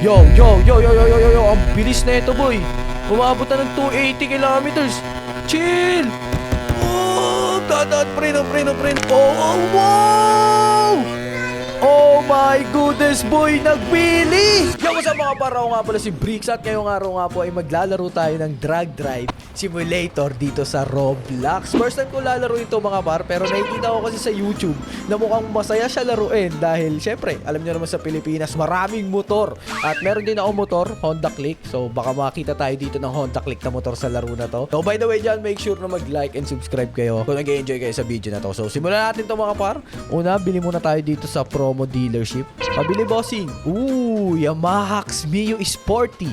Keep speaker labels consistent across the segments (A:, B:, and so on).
A: Yo, yo, yo, yo, yo, yo, yo, yo. Ang bilis na ito, boy. Umabot na ng 280 kilometers. Chill. Oh, dadaan, pre. Oh, wow! Oh my goodness, boy! Nagwili! Yo, what's up mga para? Ako nga pala si Bricks at ngayong araw nga po ay maglalaro tayo ng Drag Drive Simulator dito sa Roblox. First time ko lalaro ito mga par, pero nakikita ko kasi sa YouTube na mukhang masaya siya laruin dahil syempre, alam niyo naman sa Pilipinas, maraming motor. At meron din ako motor, Honda Click. So baka makita tayo dito ng Honda Click na motor sa laro na to. So by the way dyan, make sure na mag-like and subscribe kayo kung nag-enjoy kayo sa video na to. So simulan natin to mga par. Una, bili muna tayo dito sa promo dealership. Pabili bossing. Yamaha Mio Sporty.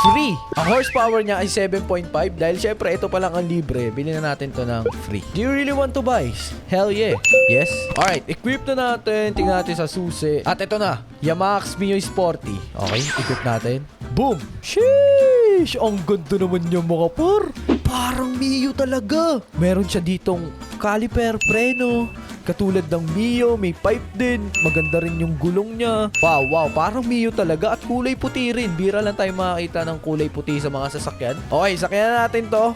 A: Free. Ang horsepower niya ay 7.5 dahil syempre ito pa lang ang libre. Bili na natin to ng free. Do you really want to buy? Hell yeah. Yes. Alright, equip na natin. Tingnan natin sa susi. At ito na. Yamaha Mio Sporty. Okay, equip natin. Boom. Sheesh. Ang ganda naman yung mga par. Parang Mio talaga. Meron siya ditong caliper, preno. Katulad ng Mio, may pipe din. Maganda rin yung gulong niya. Wow, parang Mio talaga. At kulay puti rin. Bira lang tayo makakita ng kulay puti sa mga sasakyan. Okay, sakyan na natin to.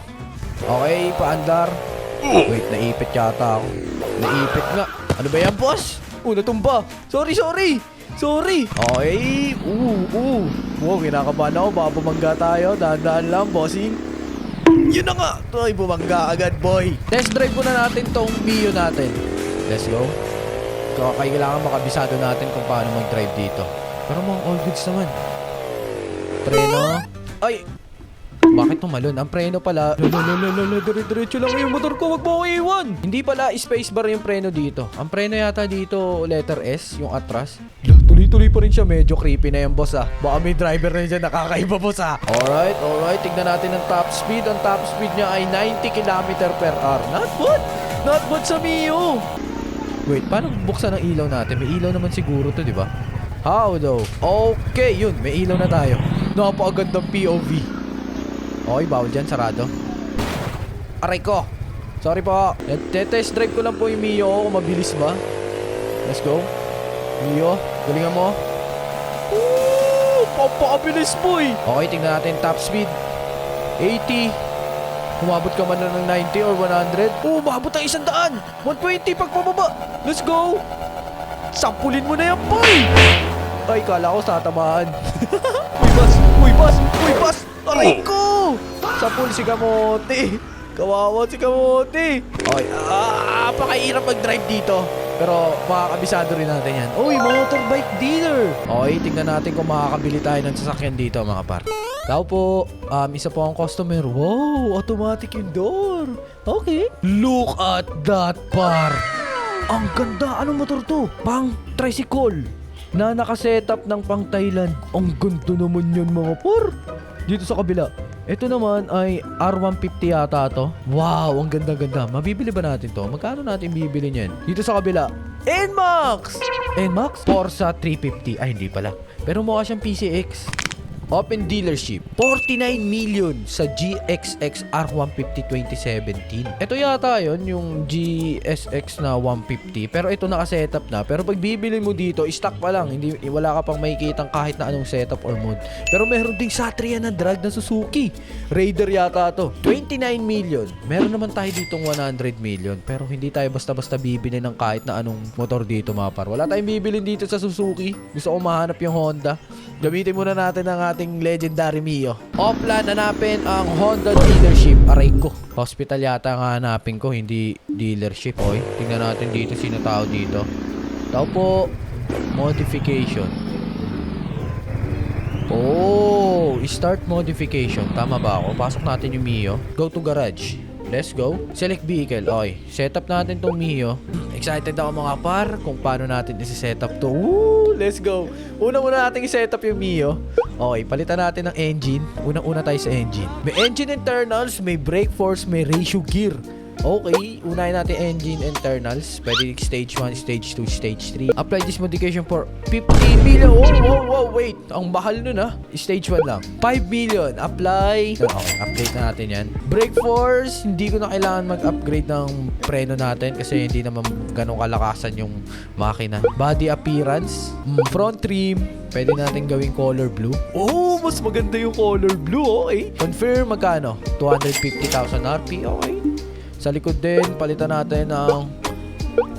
A: Okay, paandar. Wait, naipit yata ako. Naipit nga. Ano ba yan, boss? Natumba. Sorry. Okay. Wow, kinakabahan ako. Baka bumangga tayo. Dahan-dahan lang, bossing. Yun na nga. Ay, bumangga agad, boy. Test drive muna natin tong Mio natin. Let's go. Kailangan makabisado natin kung paano mag-drive dito. Pero mga all goods naman. Preno. Ay! Bakit tumalon? Ang preno pala. Diretso lang yung motor ko. Wag mo ko iwan. Hindi pala spacebar yung preno dito. Ang preno yata dito letter S, yung atras. Tuloy-tuloy pa rin siya. Medyo creepy na yung boss ah. Baka may driver na dyan nakakaiba boss ah. Alright. Tignan natin ang top speed. Ang top speed niya ay 90 km/h. Not bad sa Mio. Wait, paano buksan ang ilaw natin? May ilaw naman siguro to, di ba? How though? Okay, yun. May ilaw na tayo. Napakagandang POV. Okay, bawal dyan. Sarado. Aray ko. Sorry po. Test drive ko lang po yung Mio. Kung mabilis ba? Let's go. Mio, galingan mo. Papakabilis po eh. Okay, tingnan natin top speed. 80. Umabot ka man na ng 90 or 100. Umabot ang 100. 120 pagpababa. Let's go. Sampulin mo na yan, boy. Ay, kala ko tatamaan. Uy, bas. Aray ko. Sampul si Kamote. Kawawa si Kamote. Okay, pakahirap mag-drive dito. Pero makakabisado rin natin yan. Uy, motorbike dealer. Okay, tingnan natin kung makakabili tayo ng sasakyan dito mga par. Tao po, isa po ang customer. Wow, automatic yung door. Okay. Look at that, par. Ang ganda. Anong motor to? Pang tricycle na nakasetup ng pang Thailand. Ang ganda naman yun mga par. Dito sa kabila. Ito naman ay R150 yata to. Wow, ang ganda-ganda. Mabibili ba natin to? Magkano natin bibili niyan? Dito sa kabila. NMAX! NMAX? Forza 350. Ay, hindi pala. Pero mukha siyang PCX. Open dealership. 49 million sa GXX R150 2017. Ito yata yun, yung GSX na 150. Pero ito naka-setup na. Pero pag bibili mo dito, stock pa lang. Hindi, wala ka pang makikitang kahit na anong setup or mode. Pero meron ding Satria na drag na Suzuki. Raider yata to. 29 million. Meron naman tayo ditong 100 million. Pero hindi tayo basta-basta bibili ng kahit na anong motor dito mga par. Wala tayong bibili dito sa Suzuki. Gusto ko mahanap yung Honda. Gamitin muna natin ang ating legendary Mio. Offline, hanapin ang Honda dealership. Aray ko. Hospital yata ang hanapin ko, hindi dealership. Oy, tingnan natin dito sino tao dito. Tao po. Modification. Start modification. Tama ba ako? Pasok natin yung Mio. Go to garage. Let's go. Select vehicle. Okay. Setup natin tong Mio. Excited ako mga par kung paano natin isi-setup to. Let's go. Una natin i-setup yung Mio. Okay, palitan natin ng engine. Unang-una tayo sa engine. May engine internals, may brake force, may ratio gear. Okay, unahin natin engine internals. Pwede stage 1, stage 2, stage 3. Apply this modification for 15 million. Oh, wait. Ang mahal nun Stage 1 lang. 5 million. Apply. Okay, update na natin yan. Brake force. Hindi ko na kailangan mag-upgrade ng preno natin kasi hindi naman ganun kalakasan yung makina. Body appearance. Front trim. Pwede natin gawing color blue. Oh, mas maganda yung color blue. Okay. Confirm magkano? 250,000 RP. Okay. Sa likod din, palitan natin ng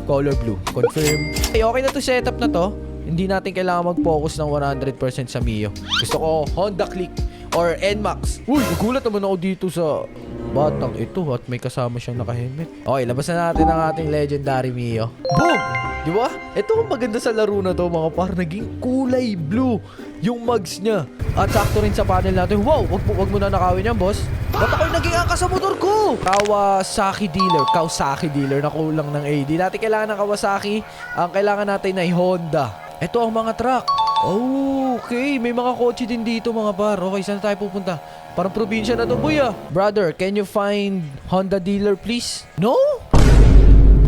A: color blue. Confirm. Okay na to setup na to. Hindi natin kailangan mag-focus ng 100% sa Mio. Gusto ko Honda Click or NMAX. Uy, nagulat naman ako dito sa batang ito at may kasama siyang naka-helmet. Okay, labas na natin ang ating legendary Mio. Boom! Di ba? Ito ang maganda sa laro na to mga par. Naging kulay blue yung mugs niya. At sakto rin sa panel natin. Wow! Wag mo na nakawin yan, boss. Ba't ako'y naging angkas sa motor ko? Kawasaki dealer. Nakulang ng AD. Dati kailangan ng Kawasaki. Ang kailangan natin ay Honda. Ito ang mga truck. Oh, okay. May mga kotse din dito mga par. Okay, saan tayo pupunta? Parang probinsya na to, boy Brother, can you find Honda dealer, please? No?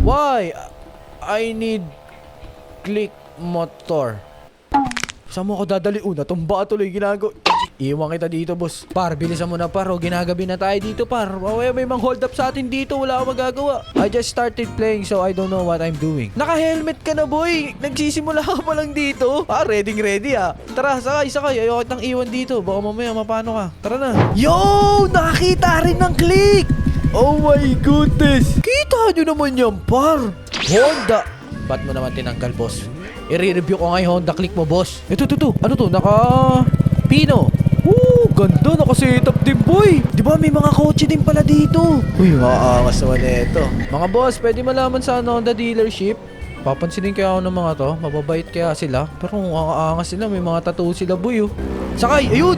A: Why? I need click motor. Saan mo ako dadali? Natumba tuloy ginagawa. Iwan kita dito, boss. Par, bilisan mo na par. Ginagabi na tayo dito, par. May mang hold up sa atin dito. Wala akong magagawa. I just started playing so I don't know what I'm doing. Naka-helmet ka na, boy. Nagsisimula ka pa lang dito. Ready Tara, sakay. Ayoko kitang iwan dito. Baka mamaya mapano ka. Tara na. Yo! Nakakita rin ng click! Oh my goodness! Kita nyo naman yan, par. Honda. Ba't mo naman tinanggal, boss? I-review ko nga yung Honda Click mo, boss. Ito. Ano to? Pino. Ganda. Naka-setup din, boy. Diba may mga kotse din pala dito? Uy, makaangas naman ito. Mga boss, pwede malaman sa Honda dealership? Papansinin kaya ako ng mga to. Mababait kaya sila. Pero kung aangas sila, may mga tattoo sila, boy. Sakay. Ayun.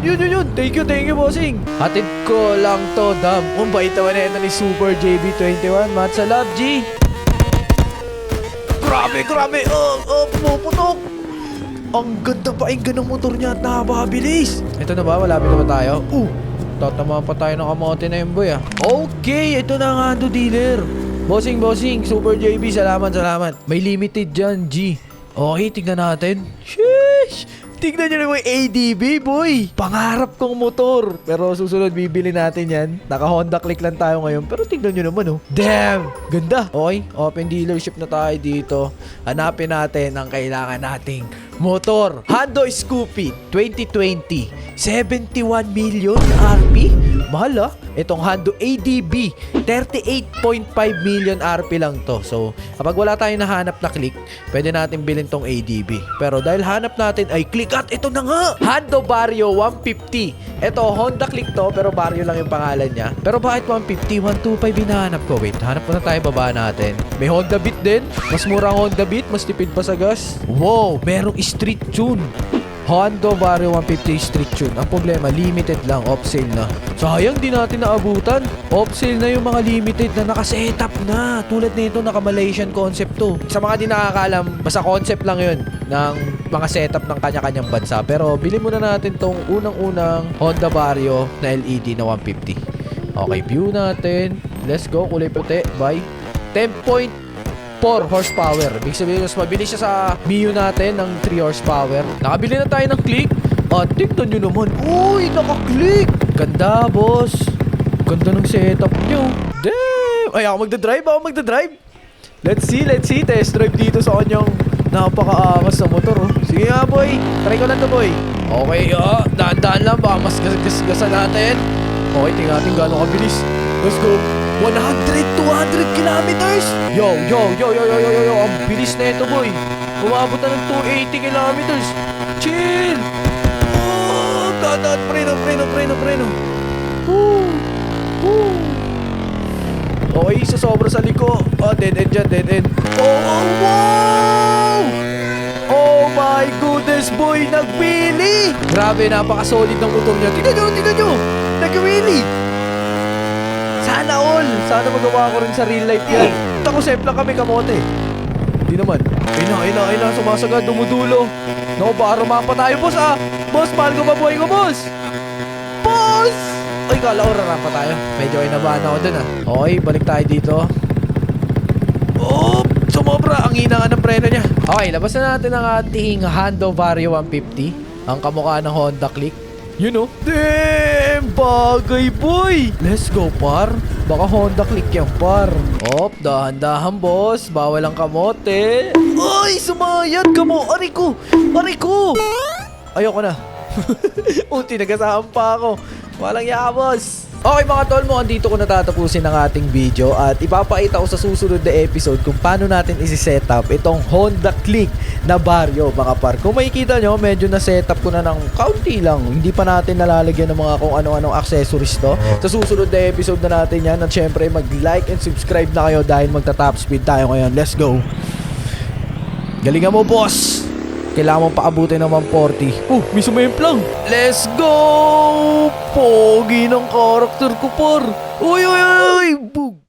A: Thank you, bossing. Hatid ko lang to, dam. Bait naman ito ni Super JB21. Matsa love, G. Grabe. Pumuputok. Ang ganda pakinggan ng motor niya at napakabilis. Ito na ba? Malapit na ba tayo? Tatamaan pa tayo ng kamote na yun, boy Okay, ito na ang Honda dealer. Bossing, Super JB, salamat. May limited dyan, G. Okay, tignan natin. Sheesh! Tignan nyo naman yung ADB, boy. Pangarap kong motor. Pero susunod, bibili natin yan. Naka-Honda Click lang tayo ngayon. Pero tignan nyo naman, Damn! Ganda. Okay, open dealership na tayo dito. Hanapin natin ang kailangan nating motor. Honda Scoopy 2020. 71 million RP. Mahal Itong Honda ADB 38.5 million RP lang to. So, kapag wala tayong nahanap na click, pwede natin bilhin tong ADB. Pero dahil hanap natin ay click at ito na nga. Honda Vario 150. Ito, Honda Click to, pero Vario lang yung pangalan niya. Pero bakit 150? 125 hinahanap ko. Wait, hanap ko na tayo, baba natin. May Honda Beat din. Mas murang Honda Beat, mas tipid pa sa gas. Wow, merong street tune. Honda Vario 150 street tune. Ang problema, limited lang, off sale na. Sayang, di natin naabutan. Off sale na yung mga limited na naka-setup na. Tulad nito, naka-Malaysian concept to. Sa mga di nakakaalam, basta concept lang yun ng mga setup ng kanya-kanyang bansa. Pero bilhin muna natin tong unang-unang Honda Vario na LED na 150. Okay, view natin. Let's go, kulay puti. Bye. 10.4 horsepower. Ibig sabihin, mas mabilis siya sa Mio natin ng 3 horsepower. Nakabili na tayo ng click. Tignan nyo naman. Uy, naka-click. Ganda, boss. Ganda ng setup nyo. Damn. Ay, ako magdadrive. Let's see. Test drive dito sa kanyang napaka-angas na motor. Sige nga, boy. Try ko lang to, boy. Okay, daan-daan lang. Baka mas gas-gasan natin. Okay, tingnan natin gano'ng kabilis. Let's go. 100, 200 kilometers. Yo. Ang bilis na ito, boy. Umabot na ng 280 kilometers. Chill. Dadaan, preno. Okay, sa sobra sa liko. Dead end dyan, dead end. Wow! Oh my goodness, boy. Nag-wheelie. Grabe, napaka-solid ng motor niya. Tingnan nyo. Nag-wheelie. Sana all. Sana magawa ko rin sa real life yan. Tako, safe lang kami, kamote. Hindi naman. Ayun na. Sumasagad, dumudulo. Naku, baka rumapa tayo, boss Boss, mahal ko ba buhay ko, boss? Boss! Ay, kala ko rarapa tayo. Medyo inabahan ako dun Okay, balik tayo dito. Oh, sumobra. Ang hina nga ng preno niya. Okay, labas na natin ang ating Hondo Vario 150. Ang kamukha ng Honda Click. You know? Damn! Bagay, boy! Let's go, par. Baka Honda Click yan, par. Op, dahan-dahan, boss. Bawal ang kamote. Ay, sumayad ka mo. Ariko! Ariko! Ayoko na. Unti, nagasaan pa ako. Walang yabos. Okay mga tol, mukhang dito ko natatapusin ang ating video at ipapakita ko sa susunod na episode kung paano natin isi-setup itong Honda Click na Vario mga par. Kung makikita nyo, medyo na-setup ko na ng kaunti lang. Hindi pa natin nalalagyan ng mga kung ano-anong accessories to. Sa susunod na episode na natin yan at syempre mag-like and subscribe na kayo dahil magta-top speed tayo ngayon. Let's go! Galingan mo, boss! Kailangan mong paabutin ng 140. May sumemplang. Let's go! Pogi ng karakter ko, par. Uy, uy, uy! Bug!